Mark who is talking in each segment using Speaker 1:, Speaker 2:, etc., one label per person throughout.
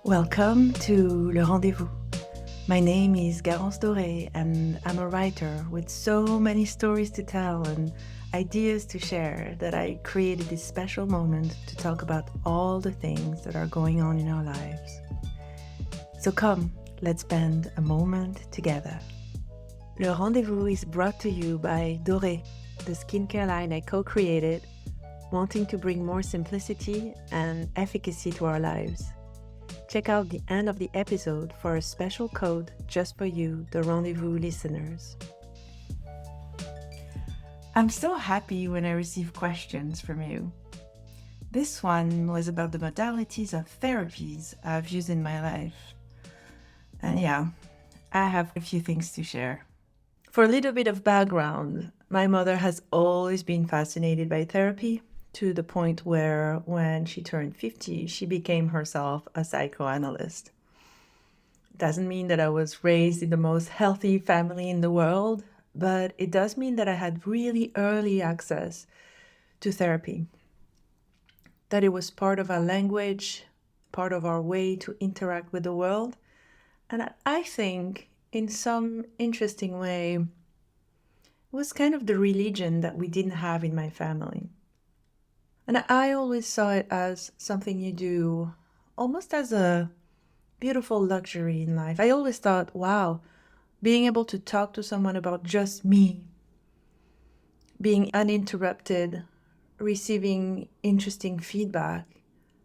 Speaker 1: Welcome to Le Rendezvous. My name is Garance Doré and I'm a writer with so many stories to tell and ideas to share that I created this special moment to talk about all the things that are going on in our lives. So come, let's spend a moment together. Le Rendezvous is brought to you by Doré, the skincare line I co-created, wanting to bring more simplicity and efficacy to our lives. Check out the end of the episode for a special code just for you, the Rendezvous listeners. I'm so happy when I receive questions from you. This one was about the modalities of therapies I've used in my life. And yeah, I have a few things to share. For a little bit of background, my mother has always been fascinated by therapy, to the point where when she turned 50, she became herself a psychoanalyst. Doesn't mean that I was raised in the most healthy family in the world, but it does mean that I had really early access to therapy, that it was part of our language, part of our way to interact with the world, and I think in some interesting way, it was kind of the religion that we didn't have in my family. And I always saw it as something you do almost as a beautiful luxury in life. I always thought, wow, being able to talk to someone about just me, being uninterrupted, receiving interesting feedback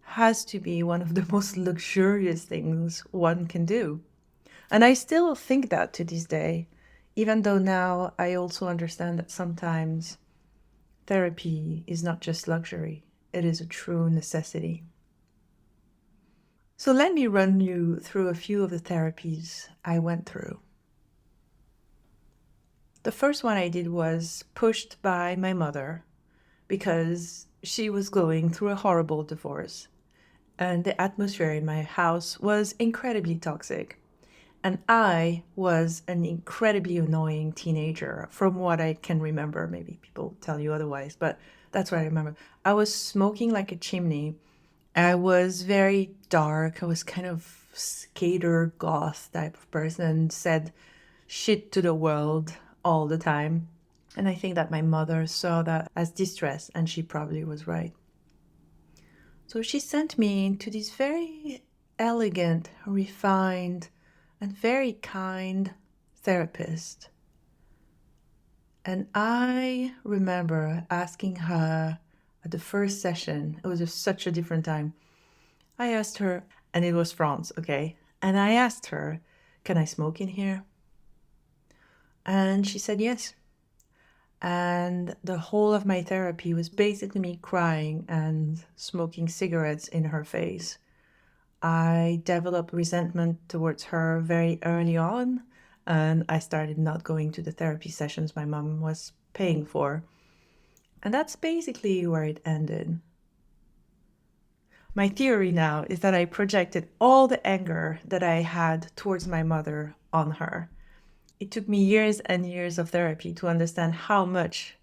Speaker 1: has to be one of the most luxurious things one can do. And I still think that to this day, even though now I also understand that sometimes therapy is not just luxury, it is a true necessity. So let me run you through a few of the therapies I went through. The first one I did was pushed by my mother because she was going through a horrible divorce and the atmosphere in my house was incredibly toxic. And I was an incredibly annoying teenager from what I can remember. Maybe people tell you otherwise, but that's what I remember. I was smoking like a chimney. I was very dark. I was kind of skater goth type of person, said shit to the world all the time. And I think that my mother saw that as distress, and she probably was right. So she sent me to this very elegant, refined, and very kind therapist. And I remember asking her at the first session, it was such a different time. I asked her, and it was France, okay? And I asked her, can I smoke in here? And she said yes. And the whole of my therapy was basically me crying and smoking cigarettes in her face. I developed resentment towards her very early on, and I started not going to the therapy sessions my mom was paying for. And that's basically where it ended. My theory now is that I projected all the anger that I had towards my mother on her. It took me years and years of therapy to understand how much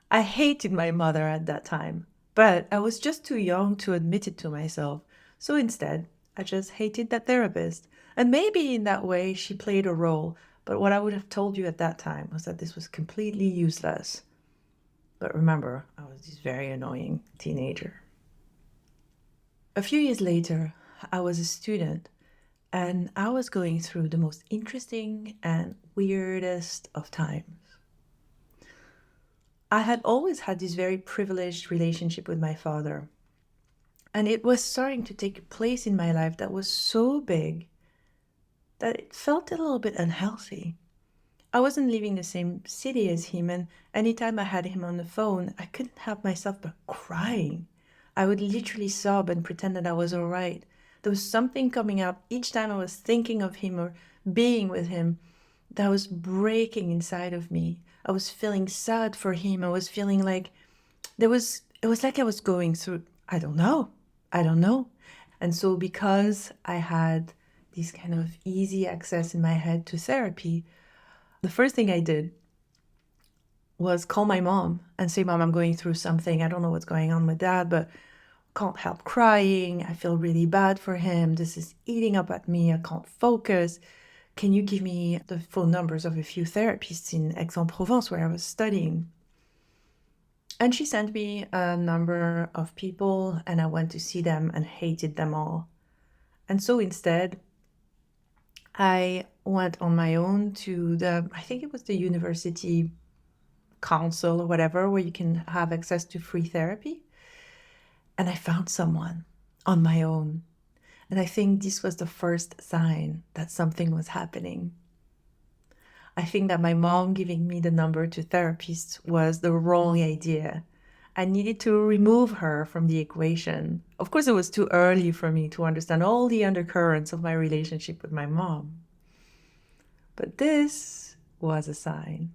Speaker 1: I hated my mother at that time, but I was just too young to admit it to myself. So instead, I just hated that therapist. And maybe in that way she played a role, but what I would have told you at that time was that this was completely useless. But remember, I was this very annoying teenager. A few years later, I was a student and I was going through the most interesting and weirdest of times. I had always had this very privileged relationship with my father. And it was starting to take a place in my life that was so big that it felt a little bit unhealthy. I wasn't living the same city as him, and anytime I had him on the phone, I couldn't help myself but crying. I would literally sob and pretend that I was all right. There was something coming up each time I was thinking of him or being with him that was breaking inside of me. I was feeling sad for him. I was feeling like it was like I was going through, I don't know. And so because I had this kind of easy access in my head to therapy, the first thing I did was call my mom and say, Mom, I'm going through something. I don't know what's going on with Dad, but can't help crying. I feel really bad for him. This is eating up at me. I can't focus. Can you give me the phone numbers of a few therapists in Aix-en-Provence where I was studying? And she sent me a number of people, and I went to see them and hated them all. And so instead, I went on my own to I think it was the university council or whatever, where you can have access to free therapy. And I found someone on my own. And I think this was the first sign that something was happening. I think that my mom giving me the number to therapists was the wrong idea. I needed to remove her from the equation. Of course, it was too early for me to understand all the undercurrents of my relationship with my mom. But this was a sign.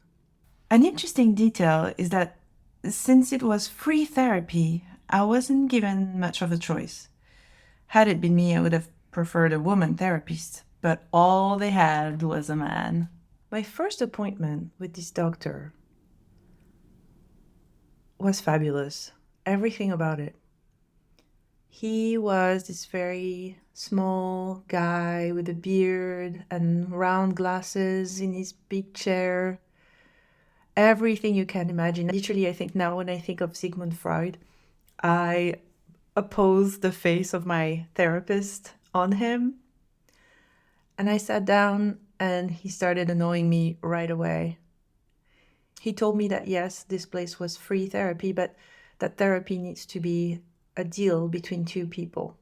Speaker 1: An interesting detail is that since it was free therapy, I wasn't given much of a choice. Had it been me, I would have preferred a woman therapist, but all they had was a man. My first appointment with this doctor was fabulous. Everything about it. He was this very small guy with a beard and round glasses in his big chair. Everything you can imagine. Literally, I think now when I think of Sigmund Freud, I oppose the face of my therapist on him. And I sat down and he started annoying me right away. He told me that yes, this place was free therapy, but that therapy needs to be a deal between two people.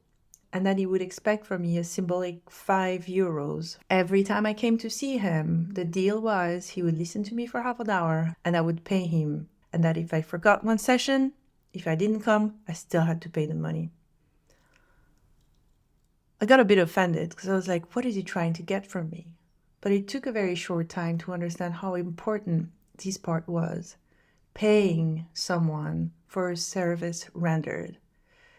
Speaker 1: And that he would expect from me a symbolic €5. Every time I came to see him, the deal was he would listen to me for half an hour and I would pay him. And that if I forgot one session, if I didn't come, I still had to pay the money. I got a bit offended because I was like, what is he trying to get from me? But it took a very short time to understand how important this part was. Paying someone for a service rendered.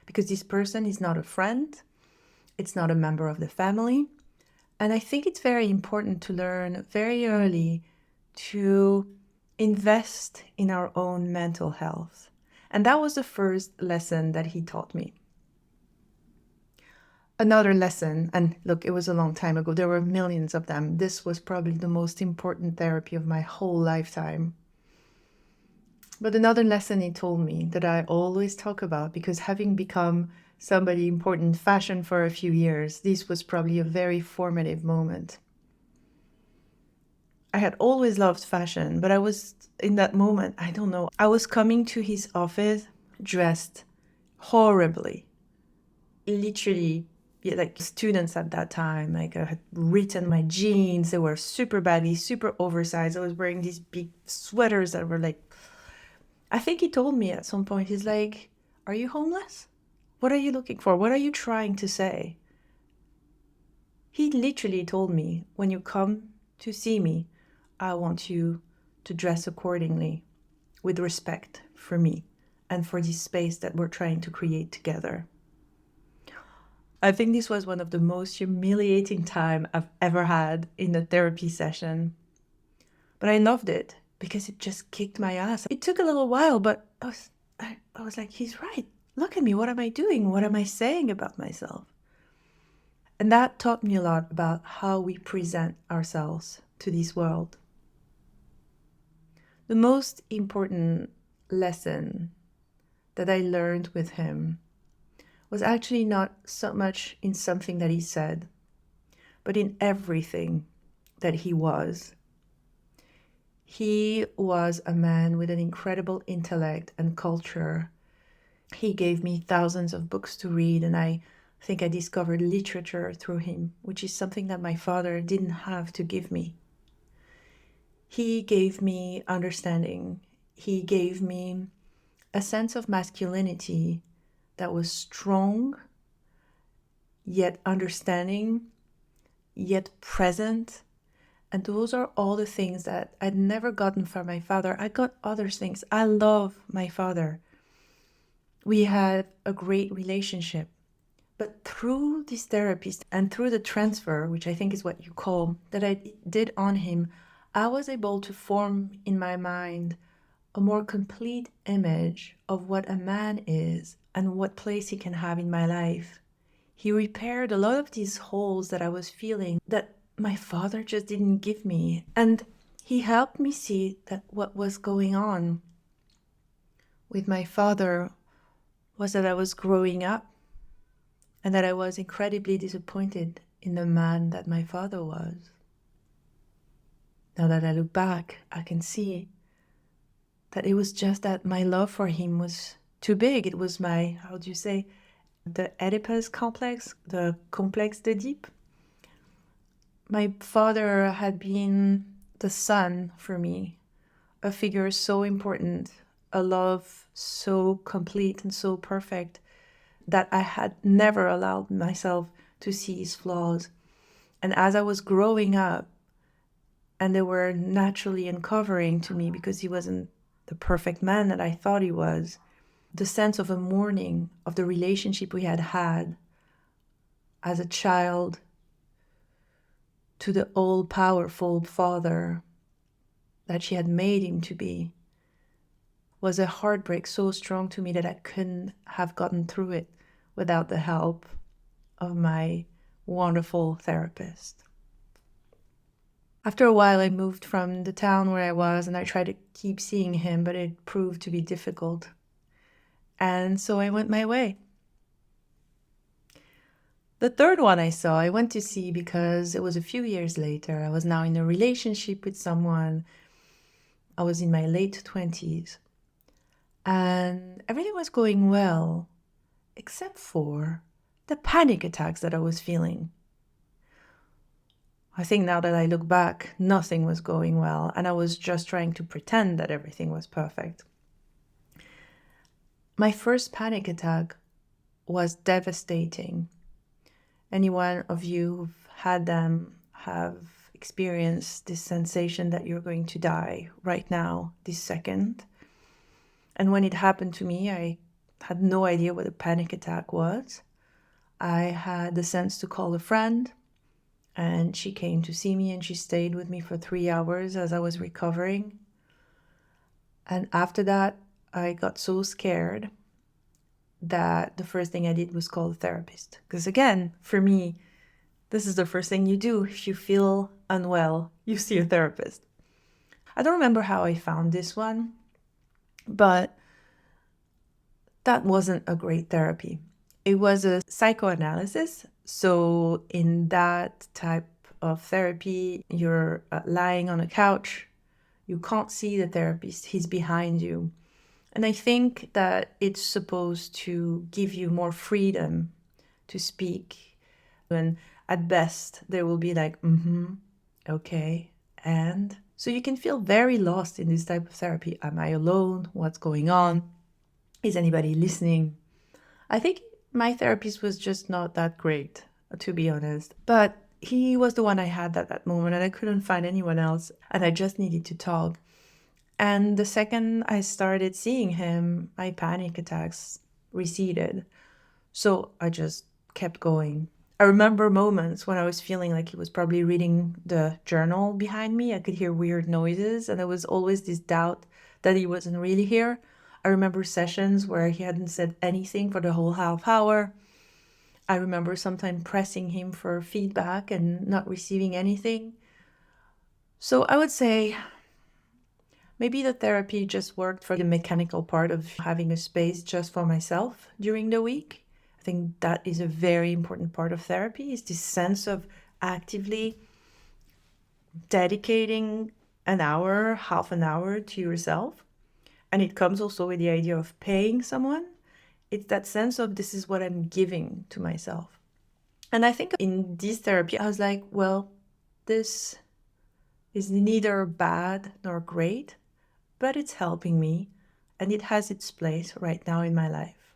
Speaker 1: Because this person is not a friend, it's not a member of the family. And I think it's very important to learn very early to invest in our own mental health. And that was the first lesson that he taught me. Another lesson, and look, it was a long time ago, there were millions of them. This was probably the most important therapy of my whole lifetime. But another lesson he told me that I always talk about, because having become somebody important in fashion for a few years, this was probably a very formative moment. I had always loved fashion, but I was in that moment, I don't know, I was coming to his office dressed horribly. Literally, like students at that time, like I had written my jeans, they were super baggy, super oversized. I was wearing these big sweaters that were like, I think he told me at some point, he's like, are you homeless? What are you looking for? What are you trying to say? He literally told me, when you come to see me, I want you to dress accordingly, with respect for me and for this space that we're trying to create together. I think this was one of the most humiliating time I've ever had in a therapy session. But I loved it because it just kicked my ass. It took a little while, but I was like, he's right. Look at me. What am I doing? What am I saying about myself? And that taught me a lot about how we present ourselves to this world. The most important lesson that I learned with him was actually not so much in something that he said, but in everything that he was. He was a man with an incredible intellect and culture. He gave me thousands of books to read, and I think I discovered literature through him, which is something that my father didn't have to give me. He gave me understanding. He gave me a sense of masculinity that was strong, yet understanding, yet present. And those are all the things that I'd never gotten from my father. I got other things. I love my father. We had a great relationship. But through this therapist and through the transfer, which I think is what you call, that I did on him, I was able to form in my mind a more complete image of what a man is and what place he can have in my life. He repaired a lot of these holes that I was feeling that my father just didn't give me. And he helped me see that what was going on with my father was that I was growing up and that I was incredibly disappointed in the man that my father was. Now that I look back, I can see that it was just that my love for him was too big. It was my, how do you say, the Oedipus complex, the complexe d'Oedipe. My father had been the son for me, a figure so important, a love so complete and so perfect that I had never allowed myself to see his flaws. And as I was growing up, and they were naturally uncovering to me because he wasn't the perfect man that I thought he was, the sense of a mourning of the relationship we had had as a child to the all-powerful father that she had made him to be was a heartbreak so strong to me that I couldn't have gotten through it without the help of my wonderful therapist. After a while, I moved from the town where I was and I tried to keep seeing him, but it proved to be difficult. And so I went my way. The third one I went to see because it was a few years later. I was now in a relationship with someone. I was in my late 20s. And everything was going well, except for the panic attacks that I was feeling. I think now that I look back, nothing was going well, and I was just trying to pretend that everything was perfect. My first panic attack was devastating. Anyone of you who've had them have experienced this sensation that you're going to die right now, this second. And when it happened to me, I had no idea what a panic attack was. I had the sense to call a friend, and she came to see me and she stayed with me for 3 hours as I was recovering. And after that, I got so scared that the first thing I did was call a therapist. Because again, for me, this is the first thing you do. If you feel unwell, you see a therapist. I don't remember how I found this one, but that wasn't a great therapy. It was a psychoanalysis. So in that type of therapy, you're lying on a couch. You can't see the therapist. He's behind you. And I think that it's supposed to give you more freedom to speak. And at best, there will be like, okay, and? So you can feel very lost in this type of therapy. Am I alone? What's going on? Is anybody listening? I think my therapist was just not that great, to be honest. But he was the one I had at that moment, and I couldn't find anyone else, and I just needed to talk. And the second I started seeing him, my panic attacks receded. So I just kept going. I remember moments when I was feeling like he was probably reading the journal behind me. I could hear weird noises, and there was always this doubt that he wasn't really here. I remember sessions where he hadn't said anything for the whole half hour. I remember sometimes pressing him for feedback and not receiving anything. So I would say maybe the therapy just worked for the mechanical part of having a space just for myself during the week. I think that is a very important part of therapy, is this sense of actively dedicating an hour, half an hour to yourself. And it comes also with the idea of paying someone. It's that sense of this is what I'm giving to myself. And I think in this therapy, I was like, well, this is neither bad nor great, but it's helping me and it has its place right now in my life.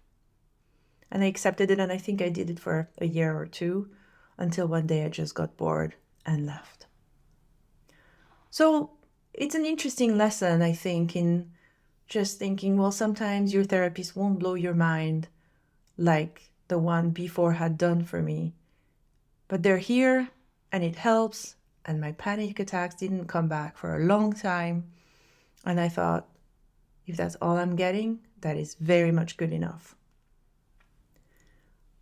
Speaker 1: And I accepted it, and I think I did it for a year or two until one day I just got bored and left. So it's an interesting lesson, I think, in just thinking, well, sometimes your therapist won't blow your mind like the one before had done for me. But they're here and it helps. And my panic attacks didn't come back for a long time. And I thought, if that's all I'm getting, that is very much good enough.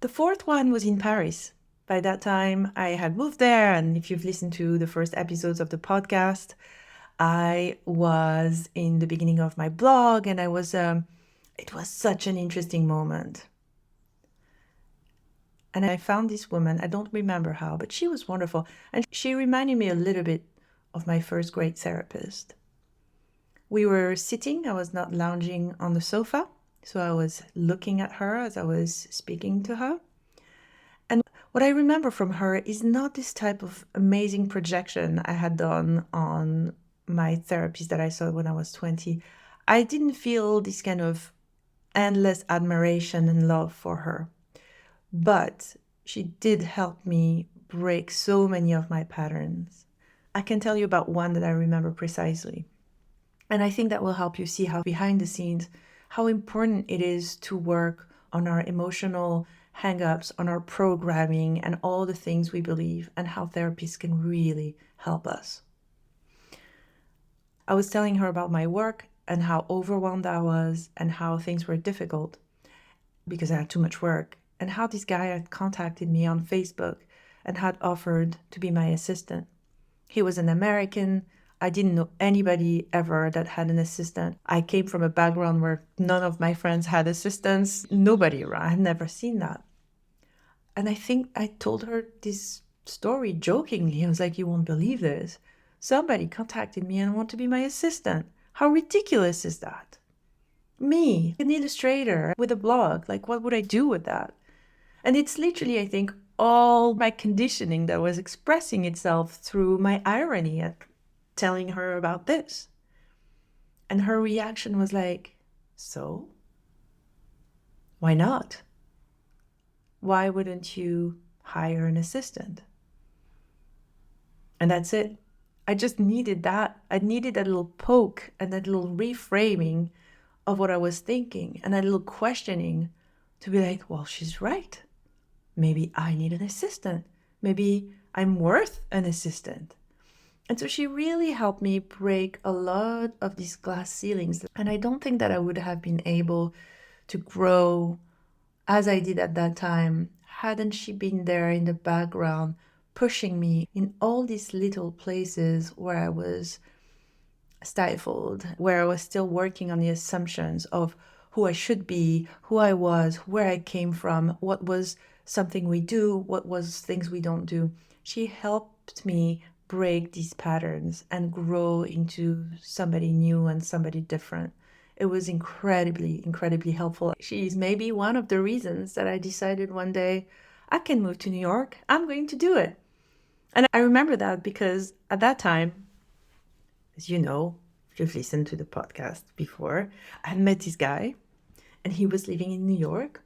Speaker 1: The fourth one was in Paris. By that time, I had moved there, and if you've listened to the first episodes of the podcast, I was in the beginning of my blog, and it was such an interesting moment. And I found this woman, I don't remember how, but she was wonderful. And she reminded me a little bit of my first grade therapist. We were sitting, I was not lounging on the sofa, so I was looking at her as I was speaking to her. And what I remember from her is not this type of amazing projection I had done on my therapist that I saw when I was 20. I didn't feel this kind of endless admiration and love for her. But she did help me break so many of my patterns. I can tell you about one that I remember precisely. And I think that will help you see how behind the scenes, how important it is to work on our emotional hang-ups, on our programming and all the things we believe, and how therapists can really help us. I was telling her about my work and how overwhelmed I was and how things were difficult because I had too much work, and how this guy had contacted me on Facebook and had offered to be my assistant. He was an American. I didn't know anybody ever that had an assistant. I came from a background where none of my friends had assistants. Nobody around. I had never seen that. And I think I told her this story jokingly. I was like, you won't believe this. Somebody contacted me and wanted to be my assistant. How ridiculous is that? Me, an illustrator with a blog, like what would I do with that? And it's literally, I think, all my conditioning that was expressing itself through my irony at telling her about this. And her reaction was like, so? Why not? Why wouldn't you hire an assistant? And that's it. I just needed that. I needed that little poke and that little reframing of what I was thinking and that little questioning to be like, well, she's right. Maybe I need an assistant. Maybe I'm worth an assistant. And so she really helped me break a lot of these glass ceilings. And I don't think that I would have been able to grow as I did at that time hadn't she been there in the background, pushing me in all these little places where I was stifled, where I was still working on the assumptions of who I should be, who I was, where I came from, what was something we do, what was things we don't do. She helped me break these patterns and grow into somebody new and somebody different. It was incredibly, incredibly helpful. She's maybe one of the reasons that I decided one day I can move to New York. I'm going to do it. And I remember that because at that time, as you know, if you've listened to the podcast before, I had met this guy and he was living in New York.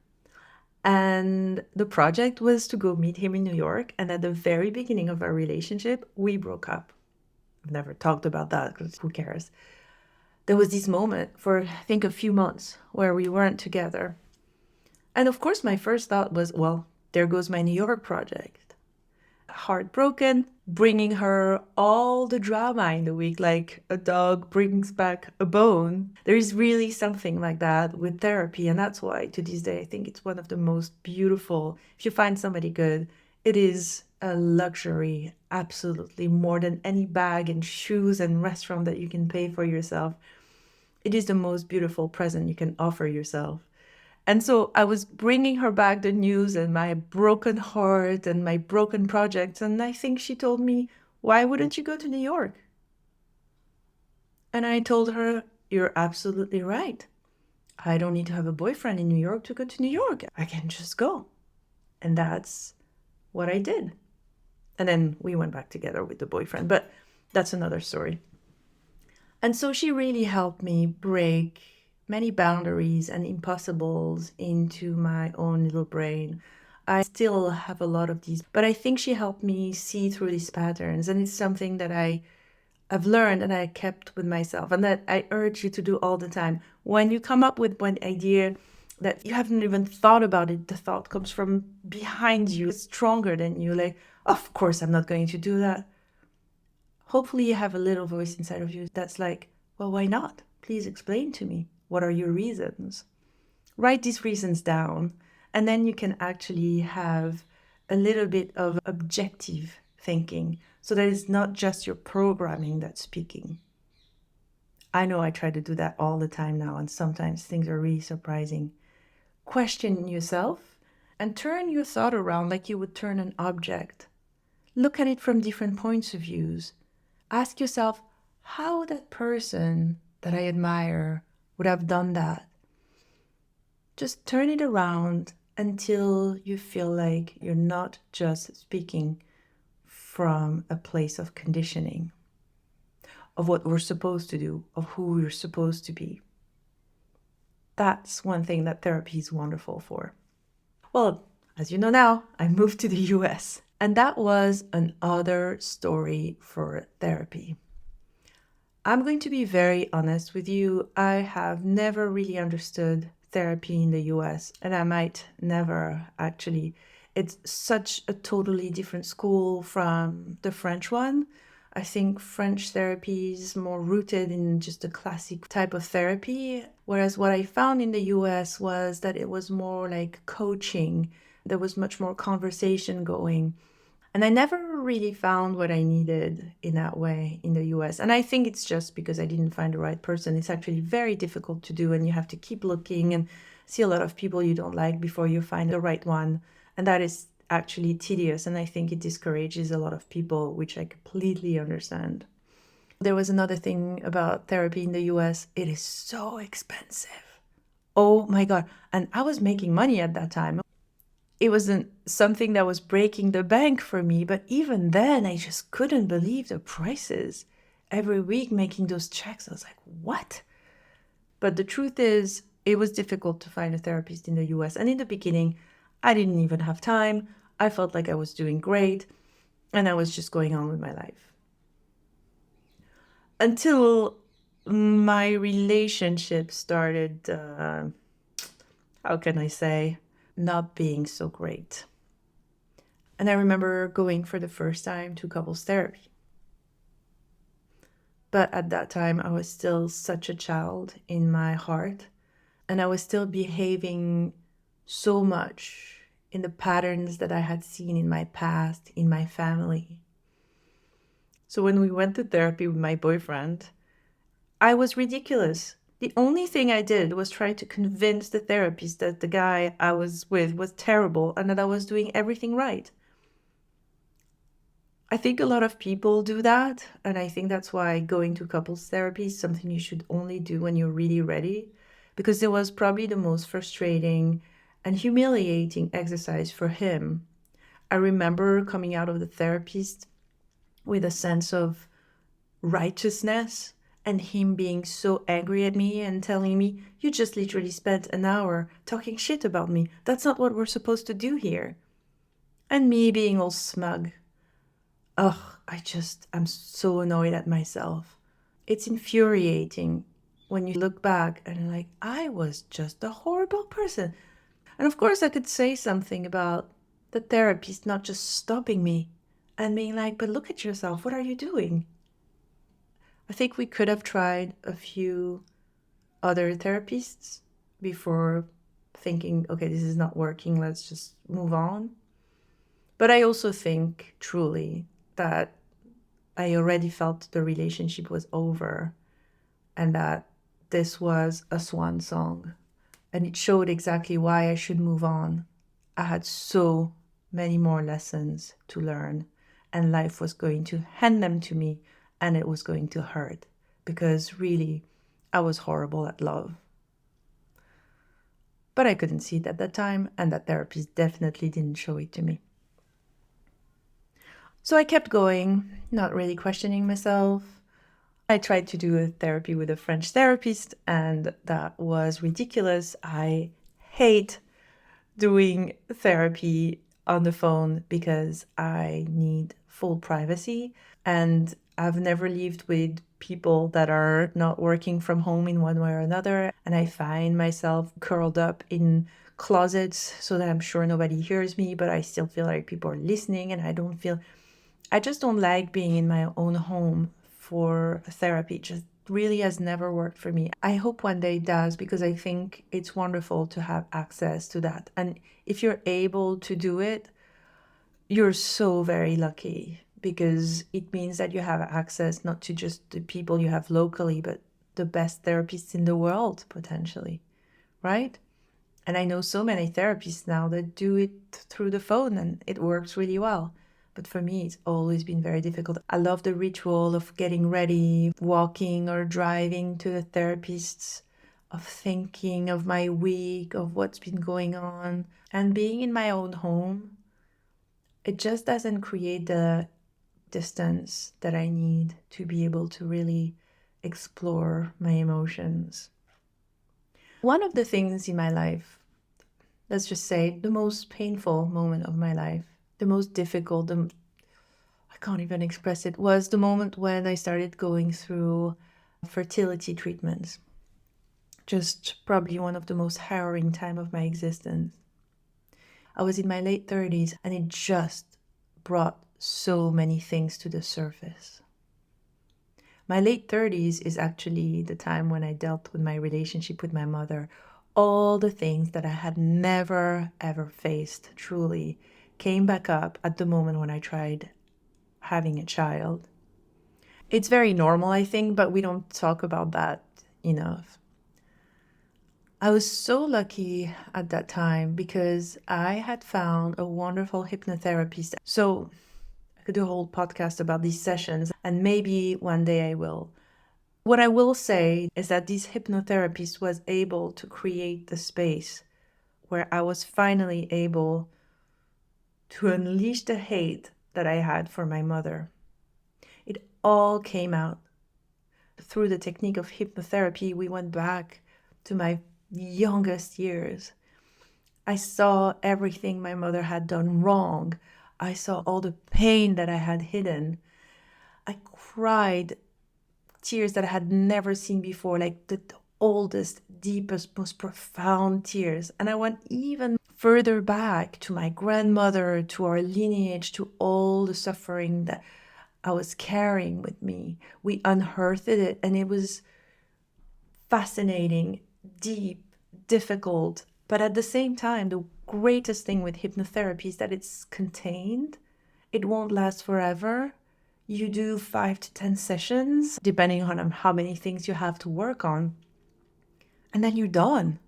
Speaker 1: And the project was to go meet him in New York. And at the very beginning of our relationship, we broke up. I've never talked about that because who cares? There was this moment for, I think, a few months where we weren't together. And of course, my first thought was, well, there goes my New York project. Heartbroken, bringing her all the drama in the week, like a dog brings back a bone. There is really something like that with therapy. And that's why to this day, I think it's one of the most beautiful. If you find somebody good, it is a luxury, absolutely, more than any bag and shoes and restaurant that you can pay for yourself. It is the most beautiful present you can offer yourself. And so I was bringing her back the news and my broken heart and my broken projects. And I think she told me, why wouldn't you go to New York? And I told her, you're absolutely right. I don't need to have a boyfriend in New York to go to New York. I can just go. And that's what I did. And then we went back together with the boyfriend, but that's another story. And so she really helped me break many boundaries and impossibles into my own little brain. I still have a lot of these, but I think she helped me see through these patterns. And it's something that I've learned and I kept with myself and that I urge you to do all the time. When you come up with one idea that you haven't even thought about it, the thought comes from behind you, it's stronger than you. Like, of course, I'm not going to do that. Hopefully you have a little voice inside of you that's like, well, why not? Please explain to me. What are your reasons? Write these reasons down And then you can actually have a little bit of objective thinking so that it's not just your programming that's speaking. I know I try to do that all the time now, and sometimes things are really surprising. Question yourself and turn your thought around like you would turn an object. Look at it from different points of views. Ask yourself how that person that I admire would have done that. Just turn it around until you feel like you're not just speaking from a place of conditioning, of what we're supposed to do, of who we're supposed to be. That's one thing that therapy is wonderful for. Well, as you know now, I moved to the US, and that was another story for therapy. I'm going to be very honest with you. I have never really understood therapy in the US, and I might never actually. It's such a totally different school from the French one. I think French therapy is more rooted in just a classic type of therapy, whereas what I found in the US was that it was more like coaching. There was much more conversation going. And I never really found what I needed in that way in the US. And I think it's just because I didn't find the right person. It's actually very difficult to do, and you have to keep looking and see a lot of people you don't like before you find the right one. And that is actually tedious, and I think it discourages a lot of people, which I completely understand. There was another thing about therapy in the US. It is so expensive. Oh my God. And I was making money at that time. It wasn't something that was breaking the bank for me, but even then, I just couldn't believe the prices. Every week making those checks, I was like, what? But the truth is, it was difficult to find a therapist in the US. And in the beginning, I didn't even have time. I felt like I was doing great, and I was just going on with my life. Until my relationship started, how can I say, not being so great. And I remember going for the first time to couples therapy. But at that time, I was still such a child in my heart, and I was still behaving so much in the patterns that I had seen in my past, in my family. So when we went to therapy with my boyfriend, I was ridiculous. The only thing I did was try to convince the therapist that the guy I was with was terrible and that I was doing everything right. I think a lot of people do that, and I think that's why going to couples therapy is something you should only do when you're really ready, because it was probably the most frustrating and humiliating exercise for him. I remember coming out of the therapist with a sense of righteousness and him being so angry at me and telling me, you just literally spent an hour talking shit about me. That's not what we're supposed to do here. And me being all smug. Ugh, I'm so annoyed at myself. It's infuriating when you look back and you're like, I was just a horrible person. And of course, I could say something about the therapist not just stopping me and being like, but look at yourself, what are you doing? I think we could have tried a few other therapists before thinking, okay, this is not working, let's just move on. But I also think truly that I already felt the relationship was over and that this was a swan song. And it showed exactly why I should move on. I had so many more lessons to learn, and life was going to hand them to me, and it was going to hurt because really, I was horrible at love. But I couldn't see it at that time, and that therapist definitely didn't show it to me. So I kept going, not really questioning myself. I tried to do a therapy with a French therapist, and that was ridiculous. I hate doing therapy on the phone because I need full privacy, and I've never lived with people that are not working from home in one way or another, and I find myself curled up in closets so that I'm sure nobody hears me, but I still feel like people are listening, and I just don't like being in my own home for therapy. really has never worked for me. I hope one day it does, because I think it's wonderful to have access to that. And if you're able to do it, you're so very lucky, because it means that you have access not to just the people you have locally, but the best therapists in the world, potentially, right? And I know so many therapists now that do it through the phone and it works really well. But for me, it's always been very difficult. I love the ritual of getting ready, walking or driving to the therapists, of thinking of my week, of what's been going on, and being in my own home. It just doesn't create the distance that I need to be able to really explore my emotions. One of the things in my life, let's just say the most painful moment of my life, the most difficult, I can't even express it, was the moment when I started going through fertility treatments. Just probably one of the most harrowing time of my existence. I was in my late 30s and it just brought so many things to the surface. My late 30s is actually the time when I dealt with my relationship with my mother. All the things that I had never, ever faced truly came back up at the moment when I tried having a child. It's very normal, I think, but we don't talk about that enough. I was so lucky at that time because I had found a wonderful hypnotherapist. So I could do a whole podcast about these sessions, and maybe one day I will. What I will say is that this hypnotherapist was able to create the space where I was finally able to unleash the hate that I had for my mother. It all came out. Through the technique of hypnotherapy, we went back to my youngest years. I saw everything my mother had done wrong. I saw all the pain that I had hidden. I cried tears that I had never seen before, like the oldest, deepest, most profound tears. And I went even further back to my grandmother, to our lineage, to all the suffering that I was carrying with me. We unearthed it, and it was fascinating, deep, difficult. But at the same time, the greatest thing with hypnotherapy is that it's contained. It won't last forever. You do 5 to 10 sessions, depending on how many things you have to work on. And then you're done.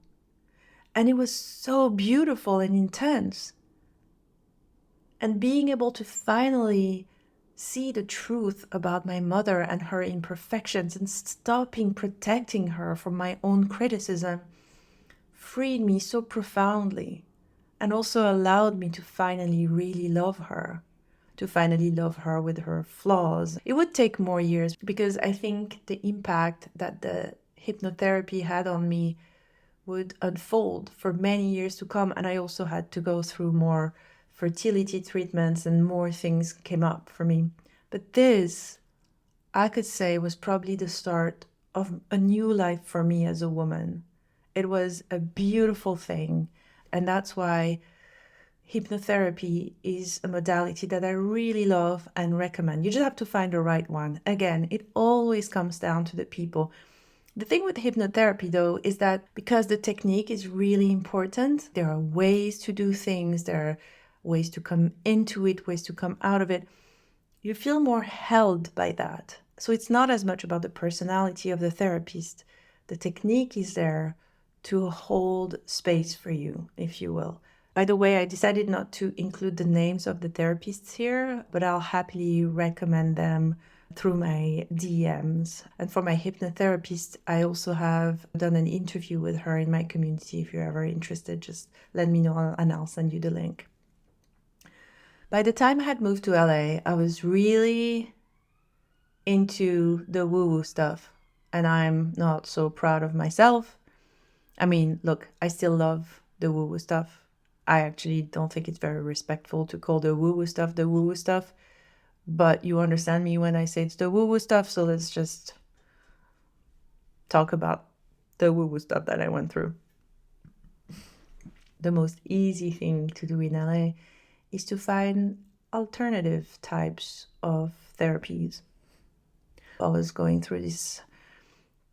Speaker 1: And it was so beautiful and intense. And being able to finally see the truth about my mother and her imperfections and stopping protecting her from my own criticism freed me so profoundly, and also allowed me to finally really love her, to finally love her with her flaws. It would take more years, because I think the impact that the hypnotherapy had on me would unfold for many years to come. And I also had to go through more fertility treatments, and more things came up for me. But this, I could say, was probably the start of a new life for me as a woman. It was a beautiful thing. And that's why hypnotherapy is a modality that I really love and recommend. You just have to find the right one. Again, it always comes down to the people. The thing with hypnotherapy, though, is that because the technique is really important, there are ways to do things, there are ways to come into it, ways to come out of it. You feel more held by that. So it's not as much about the personality of the therapist. The technique is there to hold space for you, if you will. By the way, I decided not to include the names of the therapists here, but I'll happily recommend them through my DMs. And for my hypnotherapist, I also have done an interview with her in my community. If you're ever interested, just let me know and I'll send you the link. By the time I had moved to LA, I was really into the woo-woo stuff, and I'm not so proud of myself. I mean, look, I still love the woo-woo stuff. I actually don't think it's very respectful to call the woo-woo stuff, but you understand me when I say it's the woo-woo stuff, so let's just talk about the woo-woo stuff that I went through. The most easy thing to do in LA is to find alternative types of therapies. I was going through this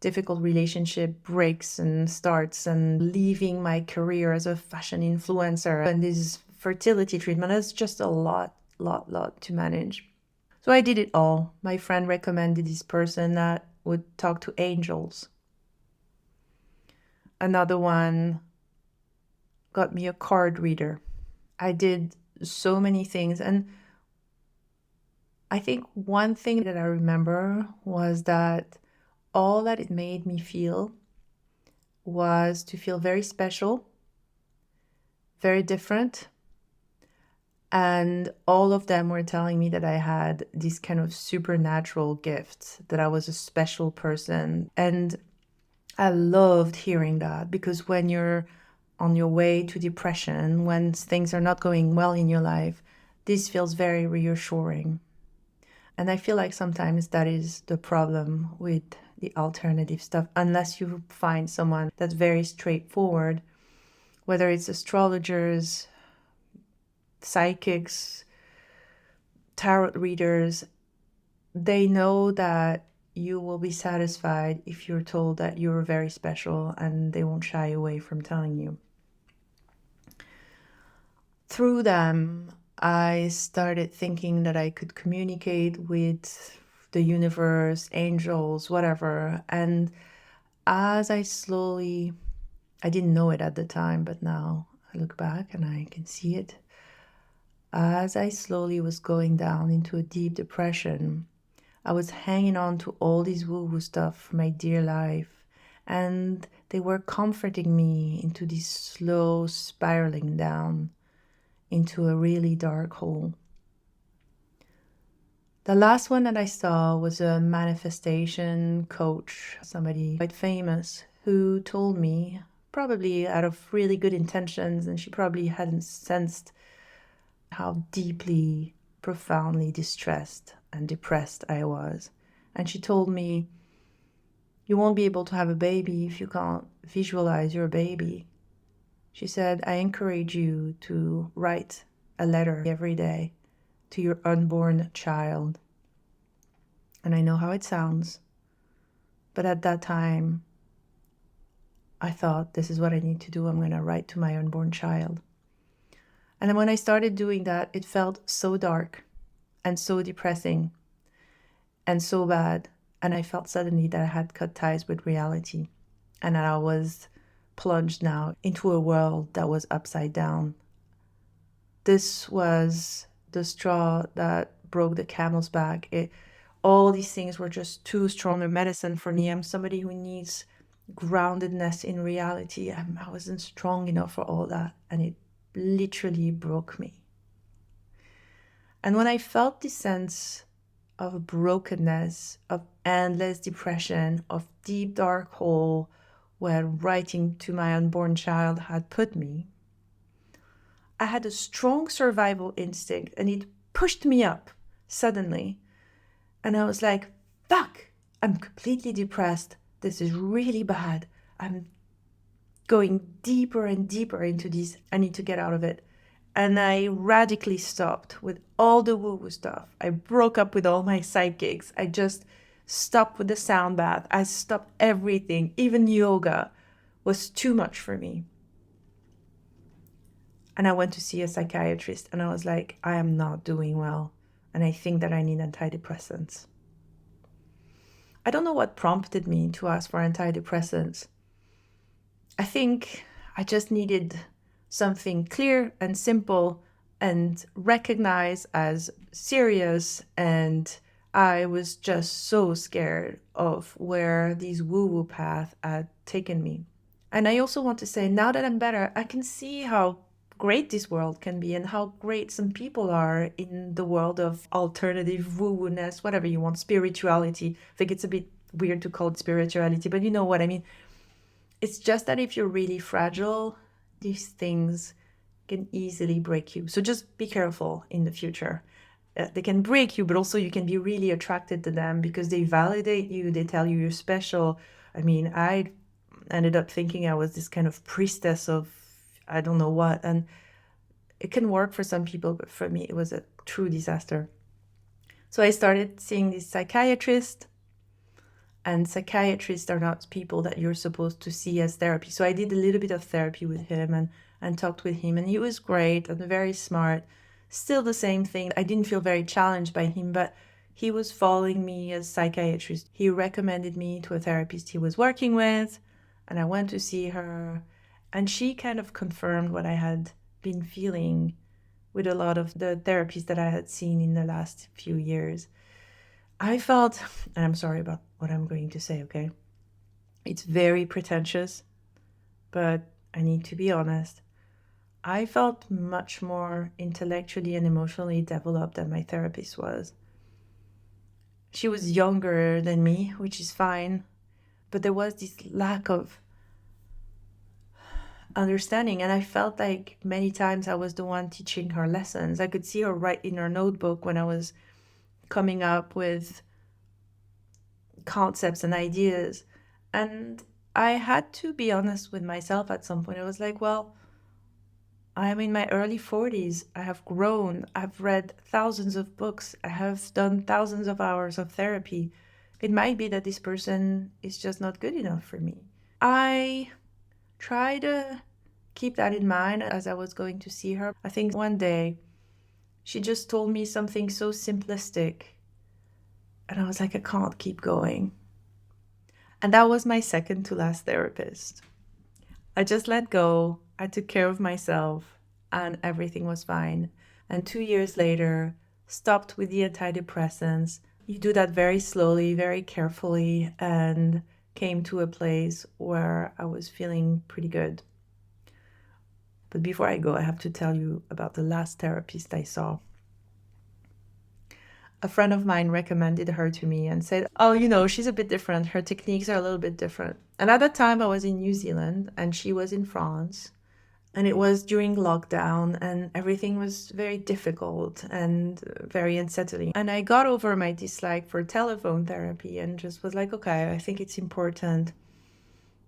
Speaker 1: difficult relationship breaks and starts, and leaving my career as a fashion influencer and this fertility treatment is just a lot to manage. So I did it all. My friend recommended this person that would talk to angels. Another one got me a card reader. I did so many things. And I think one thing that I remember was that all that it made me feel was to feel very special, very different. And all of them were telling me that I had these kind of supernatural gifts, that I was a special person. And I loved hearing that, because when you're on your way to depression, when things are not going well in your life, this feels very reassuring. And I feel like sometimes that is the problem with the alternative stuff, unless you find someone that's very straightforward, whether it's astrologers, psychics, tarot readers. They know that you will be satisfied if you're told that you're very special, and they won't shy away from telling you. Through them, I started thinking that I could communicate with the universe, angels, whatever. And as I didn't know it at the time, but now I look back and I can see it. As I slowly was going down into a deep depression, I was hanging on to all this woo-woo stuff for my dear life, and they were comforting me into this slow spiraling down into a really dark hole. The last one that I saw was a manifestation coach, somebody quite famous, who told me, probably out of really good intentions, and she probably hadn't sensed how deeply, profoundly distressed and depressed I was. And she told me, you won't be able to have a baby if you can't visualize your baby. She said, I encourage you to write a letter every day to your unborn child. And I know how it sounds, but at that time, I thought, this is what I need to do. I'm going to write to my unborn child. And then when I started doing that, it felt so dark and so depressing and so bad. And I felt suddenly that I had cut ties with reality, and that I was plunged now into a world that was upside down. This was the straw that broke the camel's back. All these things were just too strong a medicine for me. I'm somebody who needs groundedness in reality. I wasn't strong enough for all that, and it literally broke me. And when I felt this sense of brokenness, of endless depression, of deep dark hole where writing to my unborn child had put me, I had a strong survival instinct, and it pushed me up suddenly. And I was like, fuck, I'm completely depressed. This is really bad. I'm going deeper and deeper into this. I need to get out of it. And I radically stopped with all the woo-woo stuff. I broke up with all my sidekicks. I just stopped with the sound bath. I stopped everything. Even yoga was too much for me. And I went to see a psychiatrist, and I was like, I am not doing well, and I think that I need antidepressants. I don't know what prompted me to ask for antidepressants. I think I just needed something clear and simple and recognized as serious, and I was just so scared of where these woo-woo path had taken me. And I also want to say, now that I'm better, I can see how great this world can be, and how great some people are in the world of alternative woo-woo-ness, whatever you want, spirituality. I think it's a bit weird to call it spirituality, but you know what I mean. It's just that if you're really fragile, these things can easily break you. So just be careful in the future. They can break you, but also you can be really attracted to them because they validate you. They tell you you're special. I mean, I ended up thinking I was this kind of priestess of I don't know what. And it can work for some people, but for me, it was a true disaster. So I started seeing this psychiatrist, And psychiatrists are not people that you're supposed to see as therapy. So I did a little bit of therapy with him and talked with him, and he was great and very smart. Still the same thing. I didn't feel very challenged by him, but he was following me as psychiatrist. He recommended me to a therapist he was working with, and I went to see her, and she kind of confirmed what I had been feeling with a lot of the therapies that I had seen in the last few years. I felt, and I'm sorry about what I'm going to say, okay? It's very pretentious, but I need to be honest. I felt much more intellectually and emotionally developed than my therapist was. She was younger than me, which is fine, but there was this lack of understanding, and I felt like many times I was the one teaching her lessons. I could see her write in her notebook when I was coming up with concepts and ideas. And I had to be honest with myself at some point. I was like, well, I'm in my early 40s. I have grown. I've read thousands of books. I have done thousands of hours of therapy. It might be that this person is just not good enough for me. I try to keep that in mind as I was going to see her. I think one day she just told me something so simplistic, and I was like, I can't keep going. And that was my second to last therapist. I just let go. I took care of myself, and everything was fine. And 2 years later, stopped with the antidepressants. You do that very slowly, very carefully, and came to a place where I was feeling pretty good. But before I go, I have to tell you about the last therapist I saw. A friend of mine recommended her to me and said, oh, she's a bit different. Her techniques are a little bit different. And at that time, I was in New Zealand and she was in France. And it was during lockdown and everything was very difficult and very unsettling. And I got over my dislike for telephone therapy and just was like, okay, I think it's important.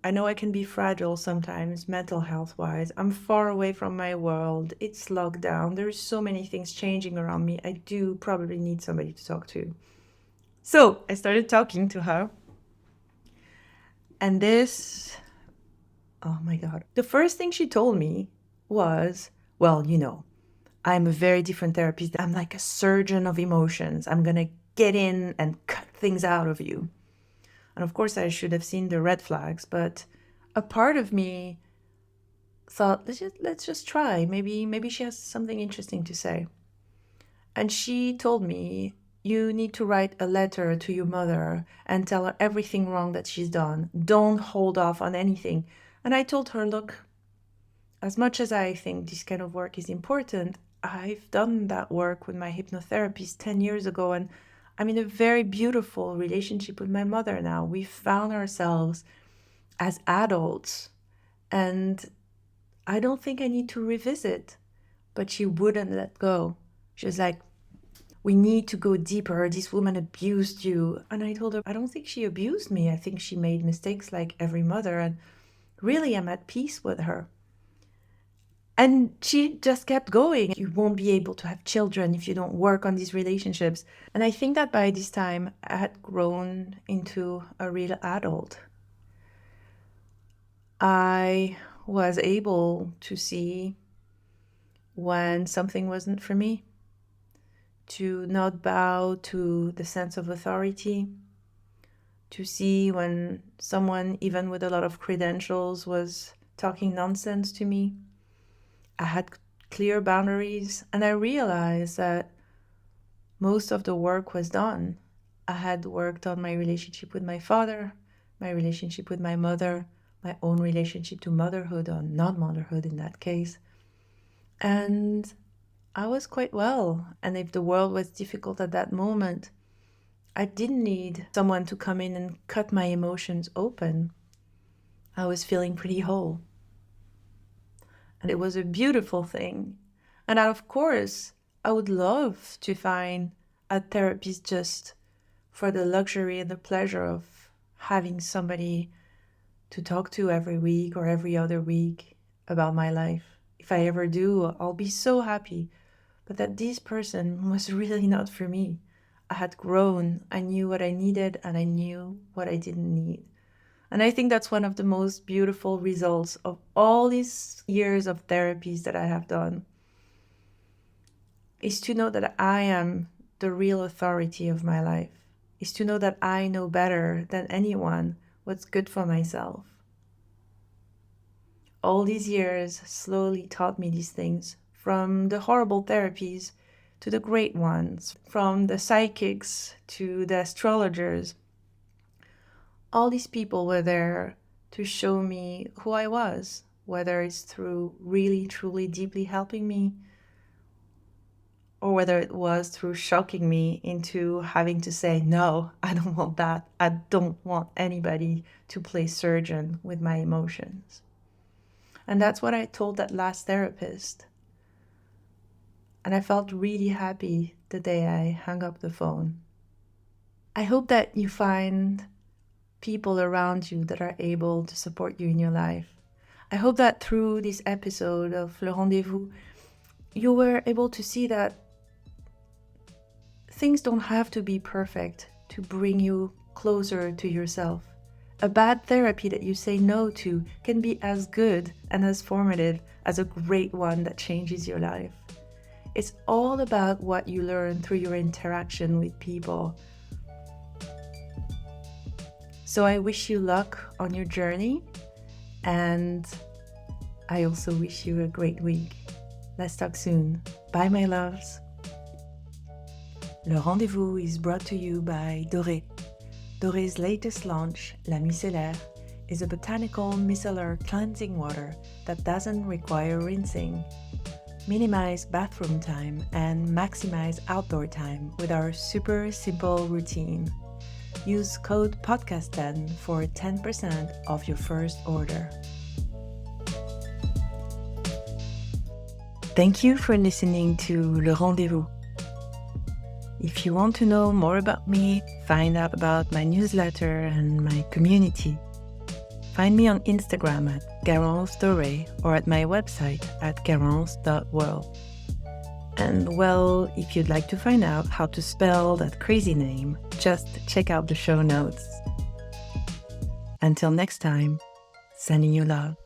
Speaker 1: I know I can be fragile sometimes, mental health wise. I'm far away from my world. It's locked down. There's so many things changing around me. I do probably need somebody to talk to. So I started talking to her. And oh my God. The first thing she told me was, well, I'm a very different therapist. I'm like a surgeon of emotions. I'm going to get in and cut things out of you. And of course, I should have seen the red flags, but a part of me thought, let's just try. Maybe she has something interesting to say. And she told me, you need to write a letter to your mother and tell her everything wrong that she's done. Don't hold off on anything. And I told her, look, as much as I think this kind of work is important, I've done that work with my hypnotherapist 10 years ago, and I'm in a very beautiful relationship with my mother now. We found ourselves as adults, and I don't think I need to revisit. But she wouldn't let go. She was like, we need to go deeper. This woman abused you. And I told her, I don't think she abused me. I think she made mistakes like every mother, and really I'm at peace with her. And she just kept going. You won't be able to have children if you don't work on these relationships. And I think that by this time, I had grown into a real adult. I was able to see when something wasn't for me, to not bow to the sense of authority, to see when someone, even with a lot of credentials, was talking nonsense to me. I had clear boundaries, and I realized that most of the work was done. I had worked on my relationship with my father, my relationship with my mother, my own relationship to motherhood, or non-motherhood in that case. And I was quite well. And if the world was difficult at that moment, I didn't need someone to come in and cut my emotions open. I was feeling pretty whole. And it was a beautiful thing. And of course, I would love to find a therapist just for the luxury and the pleasure of having somebody to talk to every week or every other week about my life. If I ever do, I'll be so happy. But that this person was really not for me. I had grown. I knew what I needed and I knew what I didn't need. And I think that's one of the most beautiful results of all these years of therapies that I have done, is to know that I am the real authority of my life, is to know that I know better than anyone what's good for myself. All these years slowly taught me these things, from the horrible therapies to the great ones, from the psychics to the astrologers. All these people were there to show me who I was, whether it's through really, truly, deeply helping me, or whether it was through shocking me into having to say, no, I don't want that. I don't want anybody to play surgeon with my emotions. And that's what I told that last therapist. And I felt really happy the day I hung up the phone. I hope that you find people around you that are able to support you in your life. I hope that through this episode of Le Rendezvous, you were able to see that things don't have to be perfect to bring you closer to yourself. A bad therapy that you say no to can be as good and as formative as a great one that changes your life. It's all about what you learn through your interaction with people. So I wish you luck on your journey, and I also wish you a great week. Let's talk soon. Bye, my loves. Le Rendezvous is brought to you by Doré. Doré's latest launch, La Micellaire, is a botanical micellar cleansing water that doesn't require rinsing. Minimize bathroom time and maximize outdoor time with our super simple routine. Use code podcast10 for 10% off your first order. Thank you for listening to Le Rendezvous. If you want to know more about me, find out about my newsletter and my community, find me on Instagram at Garance Doré or at my website at garance.world. And well, if you'd like to find out how to spell that crazy name, just check out the show notes. Until next time, sending you love.